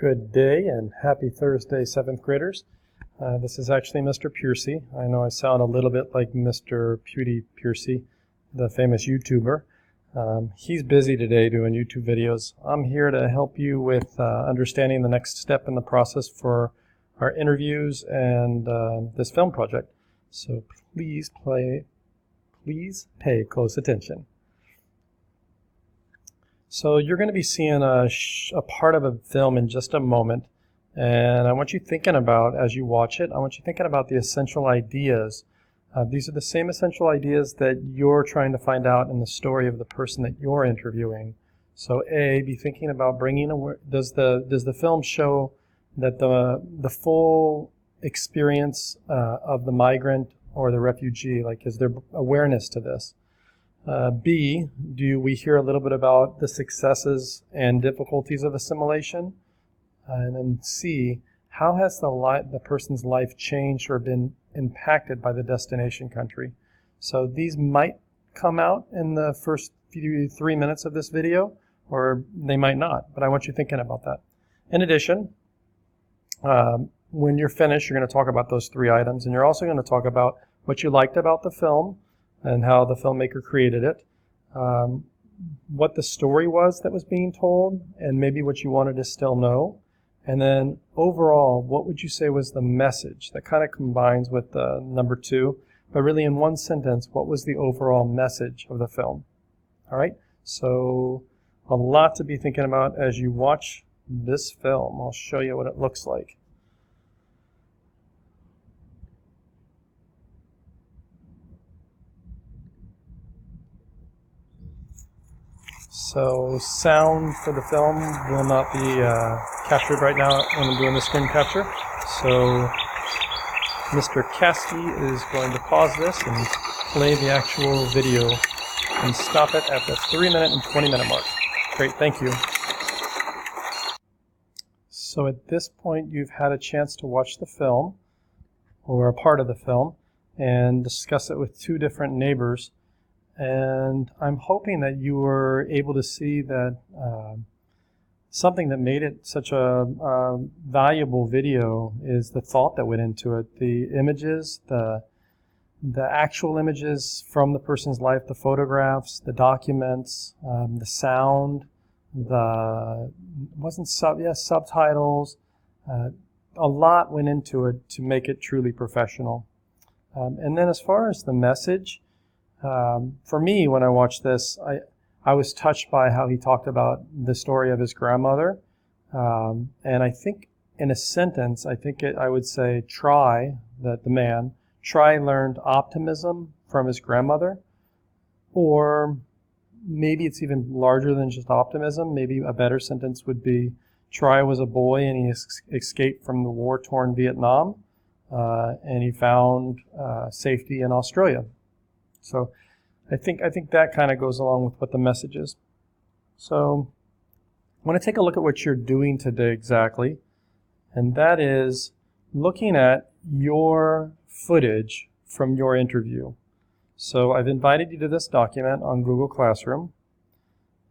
Good day and happy Thursday, 7th graders. This is actually Mr. Piercy. I know I sound a little bit like Mr. Pewdie Piercy, the famous YouTuber. He's busy today doing YouTube videos. I'm here to help you with understanding the next step in the process for our interviews and this film project. So please pay close attention. So you're going to be seeing a part of a film in just a moment, and I want you thinking about, as you watch it, I want you thinking about the essential ideas. These are the same essential ideas that you're trying to find out in the story of the person that you're interviewing. So be thinking about does the film show that the full experience of the migrant or the refugee, like is there awareness to this? B, do we hear a little bit about the successes and difficulties of assimilation? And then C, how has the person's life changed or been impacted by the destination country? So these might come out in the first 3 minutes of this video, or they might not, but I want you thinking about that. In addition, when you're finished, you're going to talk about those 3 items, and you're also going to talk about what you liked about the film, and how the filmmaker created it, what the story was that was being told, and maybe what you wanted to still know. And then overall, what would you say was the message? That kind of combines with number 2, but really in one sentence, what was the overall message of the film? All right, so a lot to be thinking about as you watch this film. I'll show you what it looks like. So sound for the film will not be captured right now when I'm doing the screen capture. So Mr. Caskey is going to pause this and play the actual video and stop it at the 3-minute and 20-minute mark. Great, thank you. So at this point, you've had a chance to watch the film, or a part of the film, and discuss it with 2 different neighbors. And I'm hoping that you were able to see that something that made it such a valuable video is the thought that went into it. The images, the actual images from the person's life, the photographs, the documents, the sound, subtitles. A lot went into it to make it truly professional. And then as far as the message, for me, when I watched this, I was touched by how he talked about the story of his grandmother. And I think in a sentence, I would say Try learned optimism from his grandmother. Or maybe it's even larger than just optimism. Maybe a better sentence would be Try was a boy and he escaped from the war-torn Vietnam. And he found safety in Australia. So I think that kind of goes along with what the message is. So I want to take a look at what you're doing today exactly, and that is looking at your footage from your interview. So I've invited you to this document on Google Classroom,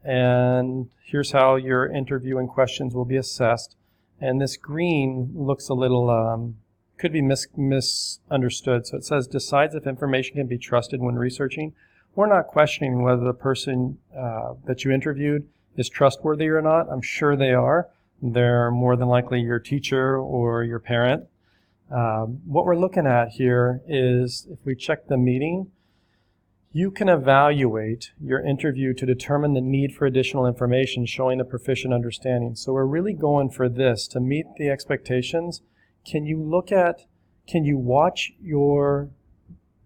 and here's how your interview and questions will be assessed. And this green looks a little could be misunderstood. So it says, decides if information can be trusted when researching. We're not questioning whether the person that you interviewed is trustworthy or not. I'm sure they are. They're more than likely your teacher or your parent. What we're looking at here is, if we check the meeting, you can evaluate your interview to determine the need for additional information showing a proficient understanding. So we're really going for this to meet the expectations. Can you watch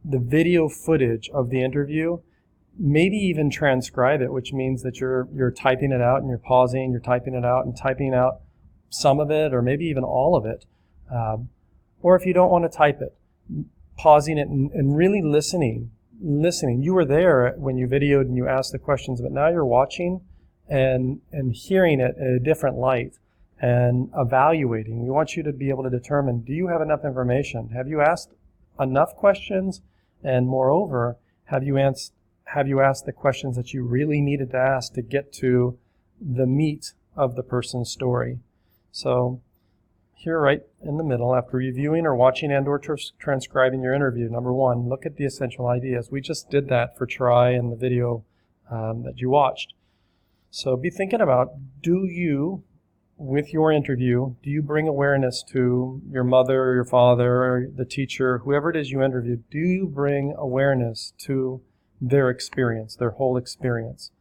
the video footage of the interview, maybe even transcribe it, which means that you're typing it out and you're pausing, you're typing it out and typing out some of it, or maybe even all of it. Or if you don't want to type it, pausing it and really listening. You were there when you videoed and you asked the questions, but now you're watching and hearing it in a different light. And evaluating. We want you to be able to determine, do you have enough information? Have you asked enough questions? And moreover, have you asked the questions that you really needed to ask to get to the meat of the person's story? So here right in the middle, after reviewing or watching and/or transcribing your interview, number 1, look at the essential ideas. We just did that for Try in the video that you watched. So be thinking about, do you, with your interview, do you bring awareness to your mother or your father or the teacher, whoever it is you interviewed? Do you bring awareness to their experience, their whole experience?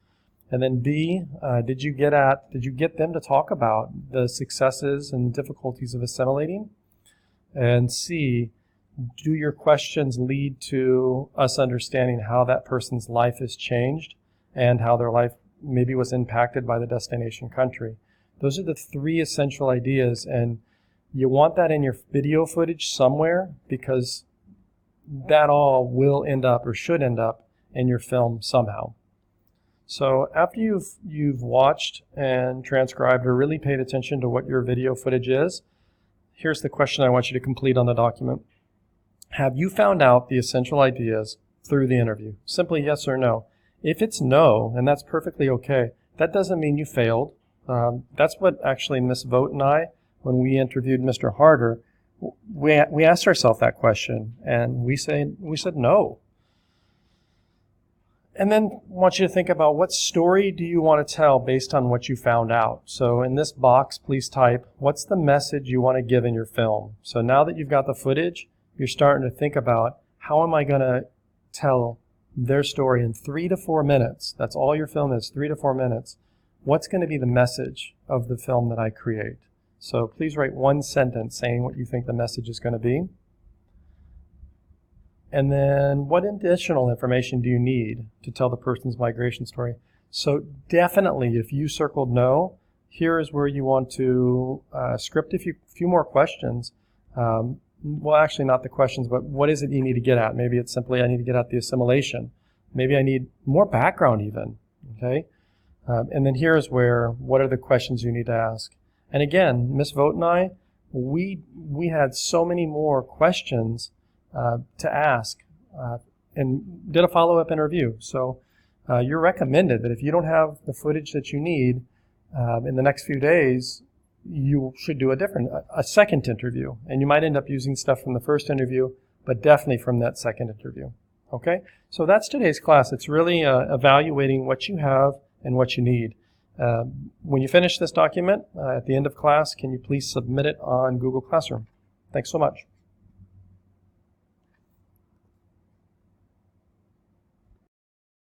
And then B, did you get them to talk about the successes and difficulties of assimilating? And C, do your questions lead to us understanding how that person's life has changed and how their life maybe was impacted by the destination country? Those are the 3 essential ideas, and you want that in your video footage somewhere, because that all will end up or should end up in your film somehow. So after you've watched and transcribed or really paid attention to what your video footage is, here's the question I want you to complete on the document. Have you found out the essential ideas through the interview? Simply yes or no. If it's no, and that's perfectly okay, that doesn't mean you failed. That's what actually Miss Vogt and I, when we interviewed Mr. Harder, we asked ourselves that question, and we said no. And then I want you to think about, what story do you want to tell based on what you found out? So in this box, please type, what's the message you want to give in your film? So now that you've got the footage, you're starting to think about, how am I going to tell their story in 3 to 4 minutes? That's all your film is, 3 to 4 minutes. What's going to be the message of the film that I create? So please write 1 sentence saying what you think the message is going to be. And then, what additional information do you need to tell the person's migration story? So definitely, if you circled no, here is where you want to script a few more questions. Well, actually not the questions, but what is it you need to get at? Maybe it's simply, I need to get at the assimilation. Maybe I need more background even, okay? And then here's where, what are the questions you need to ask? And again, Ms. Vogt and I, we had so many more questions to ask and did a follow-up interview. So you're recommended that if you don't have the footage that you need in the next few days, you should do a second interview. And you might end up using stuff from the first interview, but definitely from that second interview. Okay? So that's today's class. It's really evaluating what you have and what you need. When you finish this document at the end of class, can you please submit it on Google Classroom? Thanks so much.